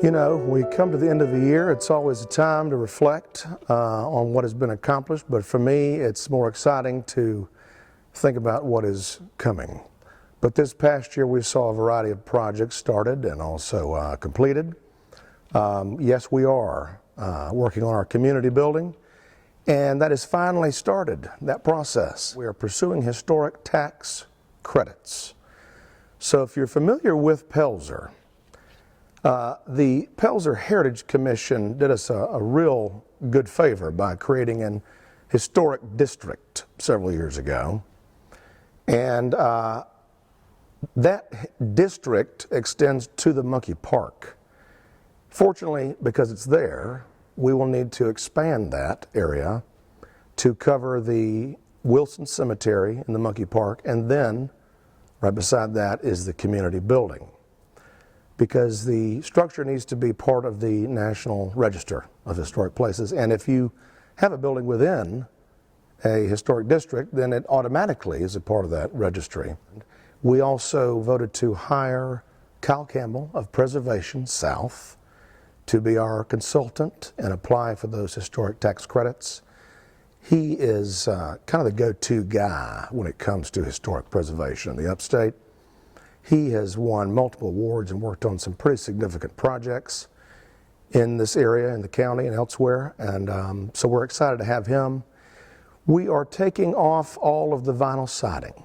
You know, we come to the end of the year, it's always a time to reflect on what has been accomplished, but for me, it's more exciting to think about what is coming. But this past year, we saw a variety of projects started and also completed. Yes, we are working on our community building, and that has finally started, that process. We are pursuing historic tax credits. So if you're familiar with Pelzer, the Pelzer Heritage Commission did us a real good favor by creating an historic district several years ago. And that district extends to the Monkey Park. Fortunately, because it's there, we will need to expand that area to cover the Wilson Cemetery in the Monkey Park, and then right beside that is the community building, because the structure needs to be part of the National Register of Historic Places. And if you have a building within a historic district, then it automatically is a part of that registry. We also voted to hire Kyle Campbell of Preservation South to be our consultant and apply for those historic tax credits. He is kind of the go-to guy when it comes to historic preservation in the upstate. He has won multiple awards and worked on some pretty significant projects in this area, in the county and elsewhere, and so we're excited to have him. We are taking off all of the vinyl siding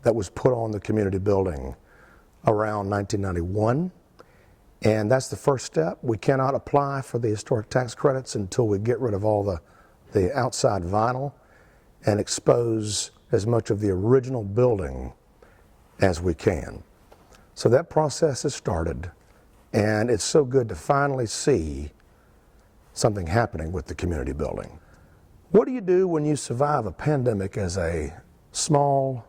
that was put on the community building around 1991, and that's the first step. We cannot apply for the historic tax credits until we get rid of all the outside vinyl and expose as much of the original building as we can. So that process has started, and it's so good to finally see something happening with the community building. What do you do when you survive a pandemic as a small,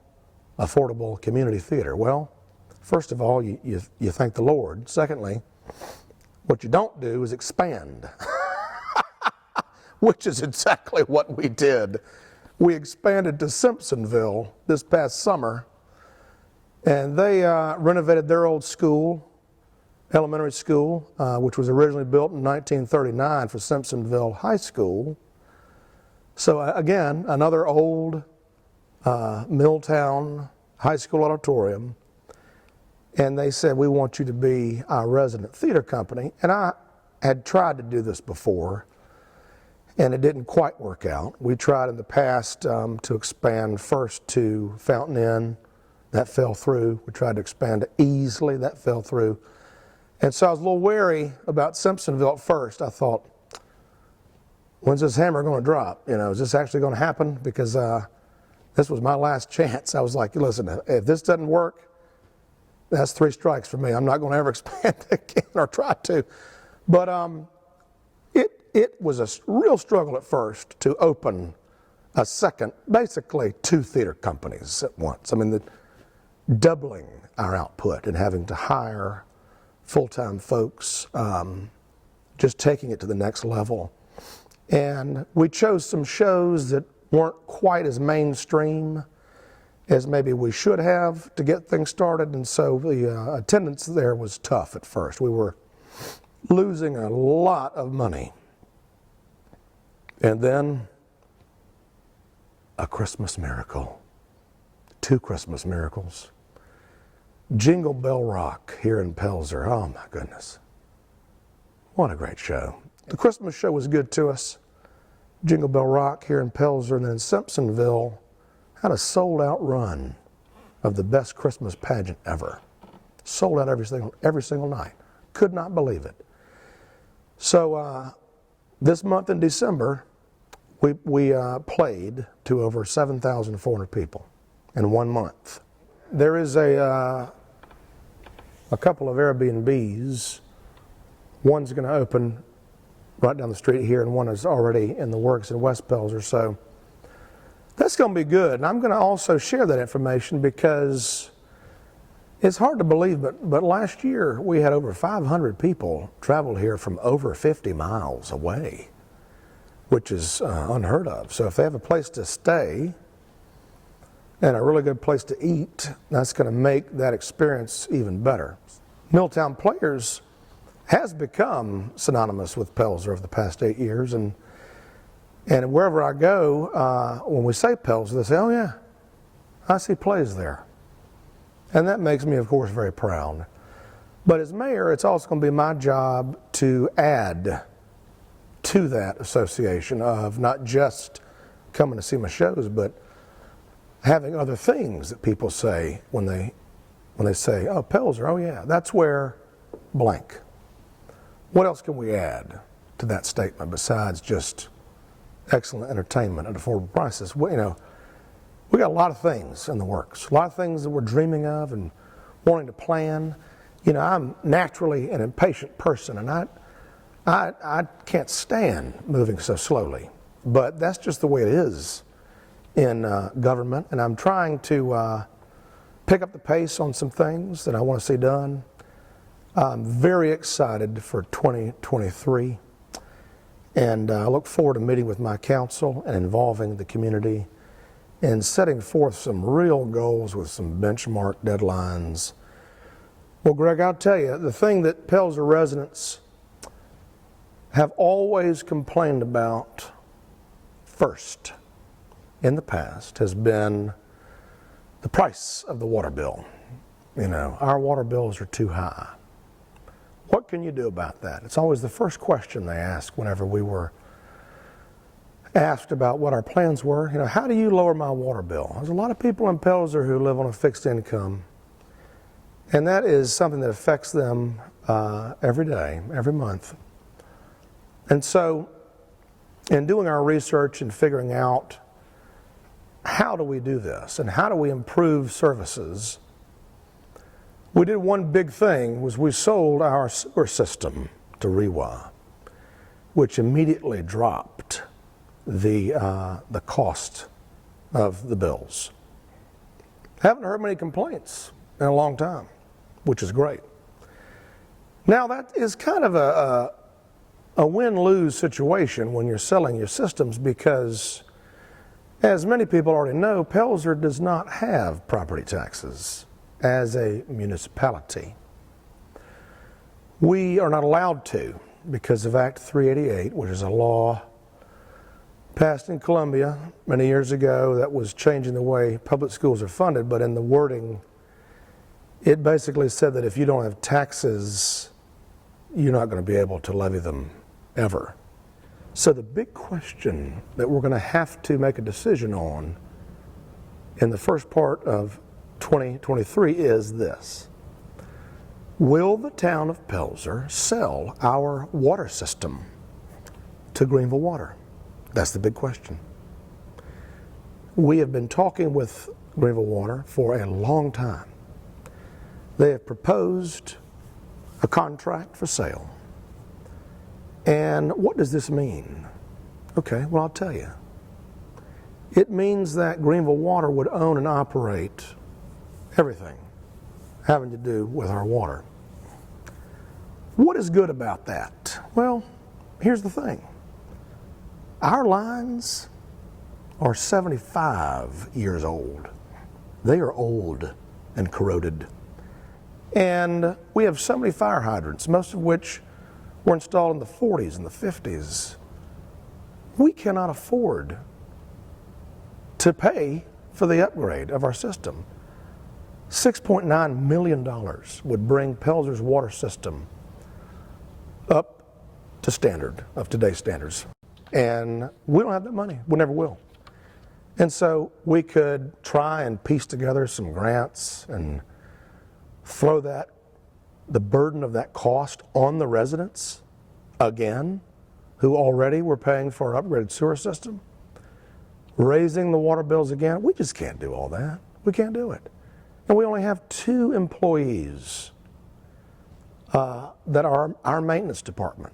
affordable community theater? Well, first of all, you thank the Lord. Secondly, what you don't do is expand, which is exactly what we did. We expanded to Simpsonville this past summer, and they renovated their old school, elementary school, which was originally built in 1939 for Simpsonville High School. So again, another old Milltown High School auditorium. And they said, we want you to be our resident theater company. And I had tried to do this before, and it didn't quite work out. We tried in the past to expand first to Fountain Inn. That fell through. We tried to expand to Easley. That fell through. And so I was a little wary about Simpsonville at first. I thought, when's this hammer going to drop? You know, is this actually going to happen? Because this was my last chance. I was like, listen, if this doesn't work, that's 3 strikes for me. I'm not going to ever expand again or try to. But it was a real struggle at first to open a second, basically 2 theater companies at once. I mean, doubling our output and having to hire full-time folks, just taking it to the next level. And we chose some shows that weren't quite as mainstream as maybe we should have to get things started, and so the attendance there was tough at first. We were losing a lot of money. And then a Christmas miracle, 2 Christmas miracles. Jingle Bell Rock here in Pelzer. Oh my goodness. What a great show. The Christmas show was good to us. Jingle Bell Rock here in Pelzer, and then Simpsonville had a sold-out run of the best Christmas pageant ever. Sold out every single night. Could not believe it. So this month in December, we played to over 7,400 people in 1 month. There is a couple of Airbnbs. One's going to open right down the street here, and one is already in the works in West Pelzer. So that's going to be good. And I'm going to also share that information because it's hard to believe, but last year we had over 500 people travel here from over 50 miles away, which is unheard of. So if they have a place to stay and a really good place to eat, that's going to make that experience even better. Milltown Players has become synonymous with Pelzer over the past 8 years, and wherever I go, when we say Pelzer, they say, "Oh yeah, I see plays there," and that makes me, of course, very proud. But as mayor, it's also going to be my job to add to that association of not just coming to see my shows, but having other things that people say when they say, "Oh, Pelzer, oh yeah, that's where blank." What else can we add to that statement besides just excellent entertainment at affordable prices? We got a lot of things in the works, a lot of things that we're dreaming of and wanting to plan. I'm naturally an impatient person, and I can't stand moving so slowly. But that's just the way it is in government, and I'm trying to pick up the pace on some things that I want to see done. I'm very excited for 2023, and I look forward to meeting with my council and involving the community and setting forth some real goals with some benchmark deadlines. Well, Greg, I'll tell you, the thing that Pelzer residents have always complained about first in the past has been the price of the water bill. Our water bills are too high. What can you do about that? It's always the first question they ask whenever we were asked about what our plans were. How do you lower my water bill? There's a lot of people in Pelzer who live on a fixed income, and that is something that affects them every day, every month. And so, in doing our research and figuring out how do we do this and how do we improve services, we did one big thing, was we sold our sewer system to REWA, which immediately dropped the cost of the bills. Haven't heard many complaints in a long time, which is great. Now that is kind of a win-lose situation when you're selling your systems, because as many people already know, Pelzer does not have property taxes as a municipality. We are not allowed to because of Act 388, which is a law passed in Columbia many years ago that was changing the way public schools are funded, but in the wording, it basically said that if you don't have taxes, you're not going to be able to levy them ever. So the big question that we're going to have to make a decision on in the first part of 2023 is this: will the town of Pelzer sell our water system to Greenville Water? That's the big question. We have been talking with Greenville Water for a long time. They have proposed a contract for sale. And what does this mean? Okay, well, I'll tell you. It means that Greenville Water would own and operate everything having to do with our water. What is good about that? Well, here's the thing. Our lines are 75 years old. They are old and corroded. And we have so many fire hydrants, most of which were installed in the 40s and the 50s. We cannot afford to pay for the upgrade of our system. $6.9 million would bring Pelzer's water system up to standard of today's standards. And we don't have that money. We never will. And so we could try and piece together some grants and throw the burden of that cost on the residents again, who already were paying for our upgraded sewer system, raising the water bills again. We just can't do all that. We can't do it. And we only have 2 employees that are our maintenance department.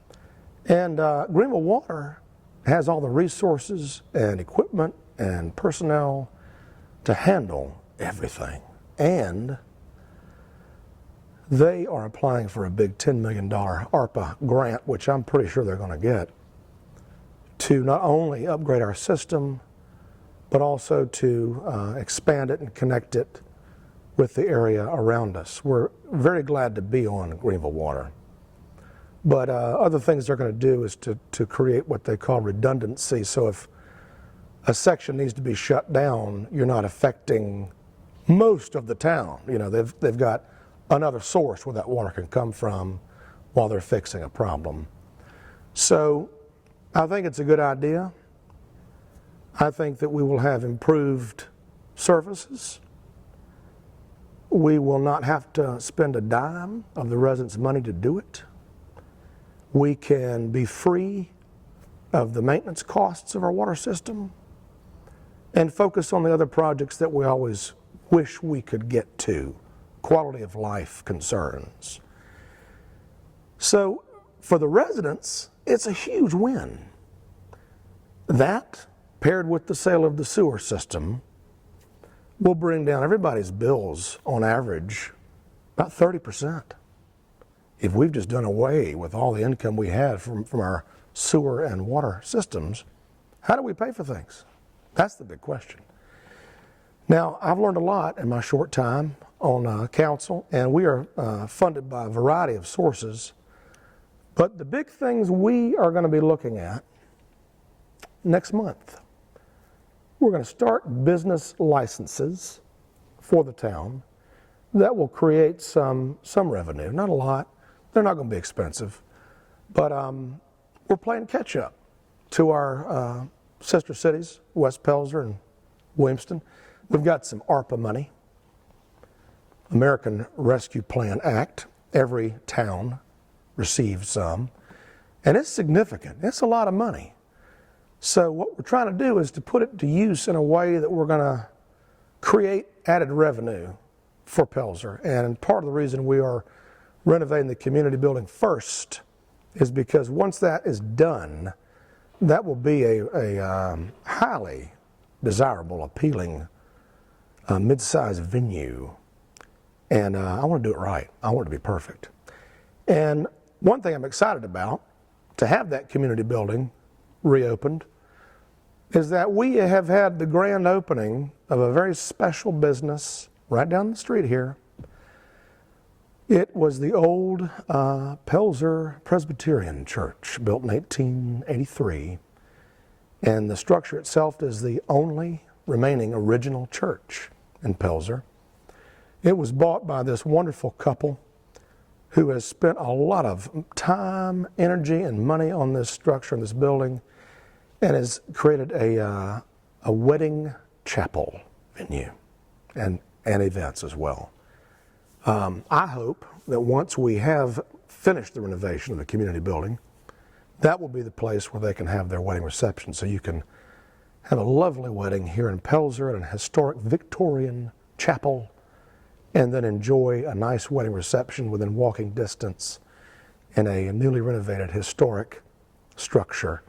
And Greenville Water has all the resources and equipment and personnel to handle everything. And they are applying for a big $10 million ARPA grant, which I'm pretty sure they're going to get, to not only upgrade our system, but also to expand it and connect it with the area around us. We're very glad to be on Greenville Water. But other things they're going to do is to create what they call redundancy. So if a section needs to be shut down, you're not affecting most of the town. You know, they've got another source where that water can come from while they're fixing a problem. So I think it's a good idea. I think that we will have improved services. We will not have to spend a dime of the residents' money to do it. We can be free of the maintenance costs of our water system and focus on the other projects that we always wish we could get to, quality of life concerns. So for the residents, it's a huge win. That, paired with the sale of the sewer system, will bring down everybody's bills on average about 30%. If we've just done away with all the income we had from our sewer and water systems, how do we pay for things? That's the big question. Now, I've learned a lot in my short time on council, and we are funded by a variety of sources. But the big things we are going to be looking at next month, we're going to start business licenses for the town that will create some revenue. Not a lot. They're not going to be expensive. But we're playing catch up to our sister cities, West Pelzer and Williamston. We've got some ARPA money, American Rescue Plan Act. Every town receives some. And it's significant. It's a lot of money. So what we're trying to do is to put it to use in a way that we're going to create added revenue for Pelzer. And part of the reason we are renovating the community building first is because once that is done, that will be a highly desirable, appealing, mid-sized venue. And I want to do it right. I want it to be perfect. And one thing I'm excited about, to have that community building reopened, is that we have had the grand opening of a very special business right down the street here. It was the old Pelzer Presbyterian Church, built in 1883. And the structure itself is the only remaining original church in Pelzer. It was bought by this wonderful couple who has spent a lot of time, energy, and money on this structure and this building, and has created a wedding chapel venue and events as well. I hope that once we have finished the renovation of the community building, that will be the place where they can have their wedding reception. So you can have a lovely wedding here in Pelzer at an historic Victorian chapel, and then enjoy a nice wedding reception within walking distance in a newly renovated historic structure.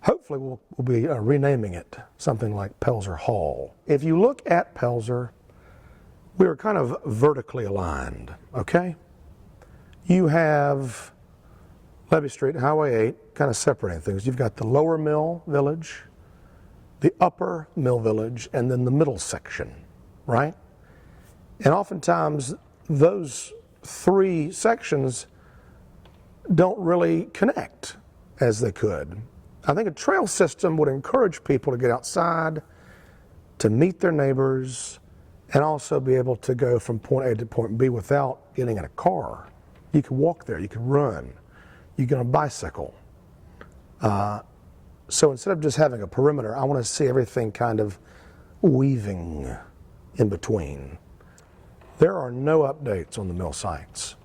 Hopefully we'll be renaming it something like Pelzer Hall. If you look at Pelzer, we are kind of vertically aligned, okay? You have Levy Street, Highway 8, kind of separating things. You've got the lower Mill Village, the upper Mill Village, and then the middle section, right? And oftentimes those three sections don't really connect as they could. I think a trail system would encourage people to get outside, to meet their neighbors, and also be able to go from point A to point B without getting in a car. You can walk there, you can run, you can on a bicycle. So instead of just having a perimeter, I want to see everything kind of weaving in between. There are no updates on the mill sites.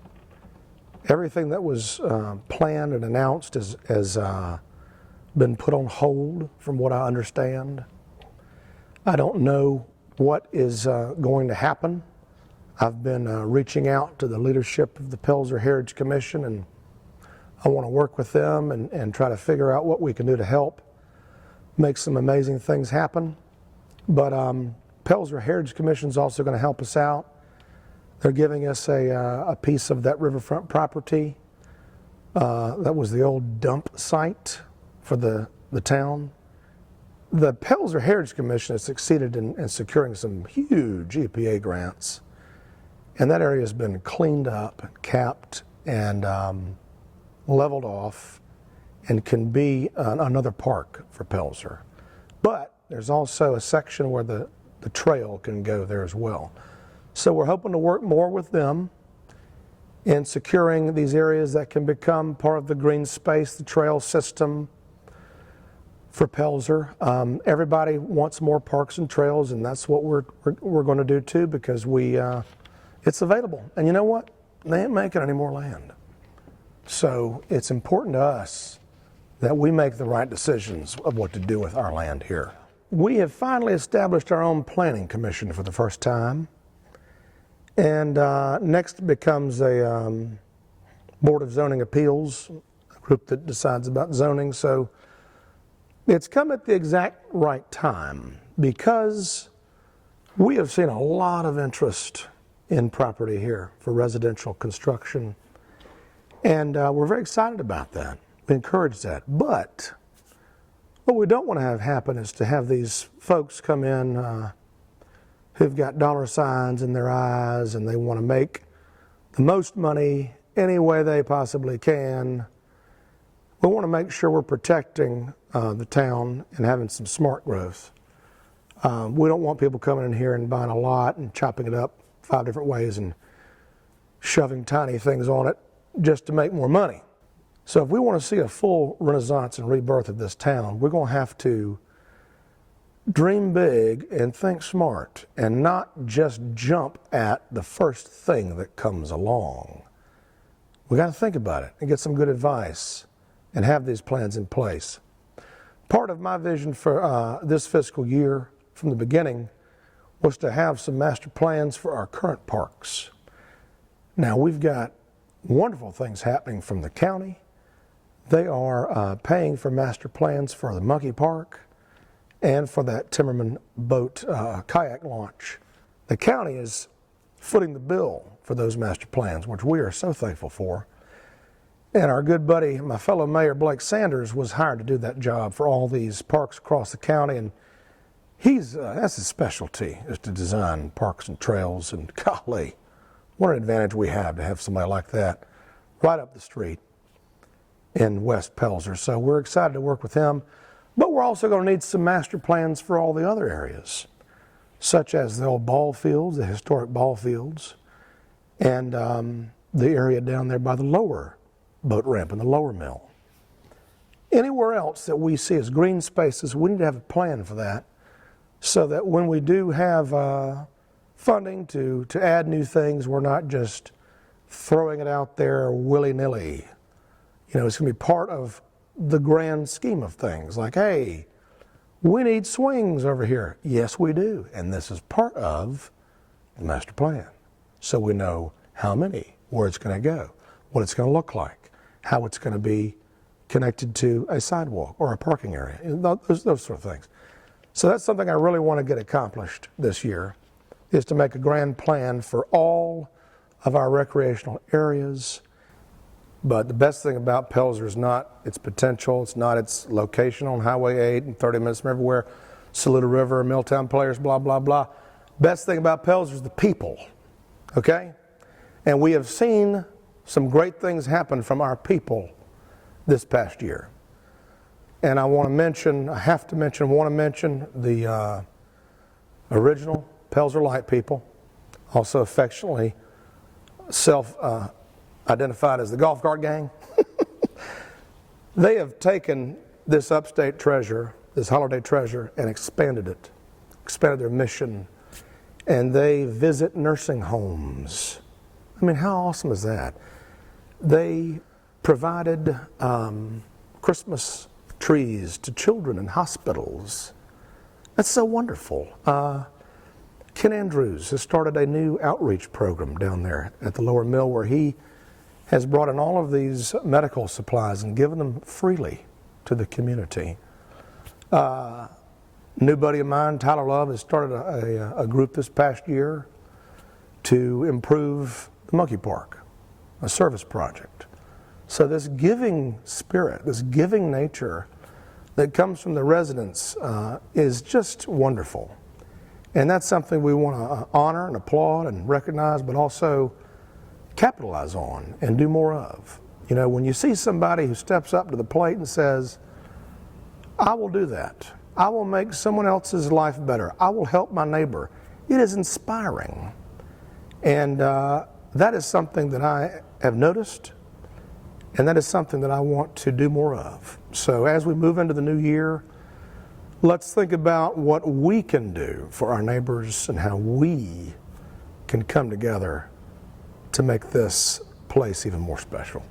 Everything that was planned and announced has been put on hold, from what I understand. I don't know what is going to happen. I've been reaching out to the leadership of the Pelzer Heritage Commission, and I want to work with them and try to figure out what we can do to help make some amazing things happen. But Pelzer Heritage Commission is also going to help us out. They're giving us a piece of that riverfront property. That was the old dump site for the town. The Pelzer Heritage Commission has succeeded in securing some huge EPA grants, and that area has been cleaned up, capped, and leveled off and can be another park for Pelzer. But there's also a section where the trail can go there as well. So we're hoping to work more with them in securing these areas that can become part of the green space, the trail system for Pelzer. Everybody wants more parks and trails, and that's what we're going to do too, because it's available. And you know what? They ain't making any more land. So it's important to us that we make the right decisions of what to do with our land here. We have finally established our own planning commission for the first time. And next becomes a Board of Zoning Appeals, a group that decides about zoning. So it's come at the exact right time, because we have seen a lot of interest in property here for residential construction. And we're very excited about that. We encourage that. But what we don't want to have happen is to have these folks come in who've got dollar signs in their eyes and they want to make the most money any way they possibly can. We want to make sure we're protecting the town and having some smart growth. We don't want people coming in here and buying a lot and chopping it up 5 different ways and shoving tiny things on it just to make more money. So if we want to see a full renaissance and rebirth of this town, we're going to have to dream big and think smart and not just jump at the first thing that comes along. We got to think about it and get some good advice and have these plans in place. Part of my vision for this fiscal year from the beginning was to have some master plans for our current parks. Now we've got wonderful things happening from the county. They are paying for master plans for the Monkey Park and for that Timmerman boat kayak launch. The county is footing the bill for those master plans, which we are so thankful for. And our good buddy, my fellow mayor, Blake Sanders, was hired to do that job for all these parks across the county. And that's his specialty, is to design parks and trails. And golly, what an advantage we have to have somebody like that right up the street in West Pelzer. So we're excited to work with him. But we're also going to need some master plans for all the other areas, such as the old ball fields, the historic ball fields, and the area down there by the lower boat ramp and the lower mill. Anywhere else that we see as green spaces, we need to have a plan for that, so that when we do have funding to add new things, we're not just throwing it out there willy-nilly. You know, it's going to be part of the grand scheme of things. Like, hey, we need swings over here. Yes, we do. And this is part of the master plan. So we know how many, where it's going to go, what it's going to look like, how it's going to be connected to a sidewalk or a parking area, those sort of things. So that's something I really want to get accomplished this year, is to make a grand plan for all of our recreational areas. But the best thing about Pelzer is not its potential, it's not its location on Highway 8 and 30 minutes from everywhere, Saluda River, Milltown Players, blah, blah, blah. Best thing about Pelzer is the people, okay? And we have seen some great things happen from our people this past year. And I want to mention the original Pelzer Light people, also affectionately identified as the golf cart gang. They have taken this upstate treasure, this holiday treasure, and expanded their mission, and they visit nursing homes. I mean, how awesome is that? They provided Christmas trees to children in hospitals. That's so wonderful. Ken Andrews has started a new outreach program down there at the lower mill, where he has brought in all of these medical supplies and given them freely to the community. New buddy of mine, Tyler Love, has started a group this past year to improve the Monkey Park, a service project. So this giving spirit, this giving nature that comes from the residents is just wonderful. And that's something we want to honor and applaud and recognize, but also capitalize on and do more of. You know, when you see somebody who steps up to the plate and says, I will do that. I will make someone else's life better. I will help my neighbor. It is inspiring. And that is something that I have noticed, and that is something that I want to do more of. So as we move into the new year, let's think about what we can do for our neighbors and how we can come together to make this place even more special.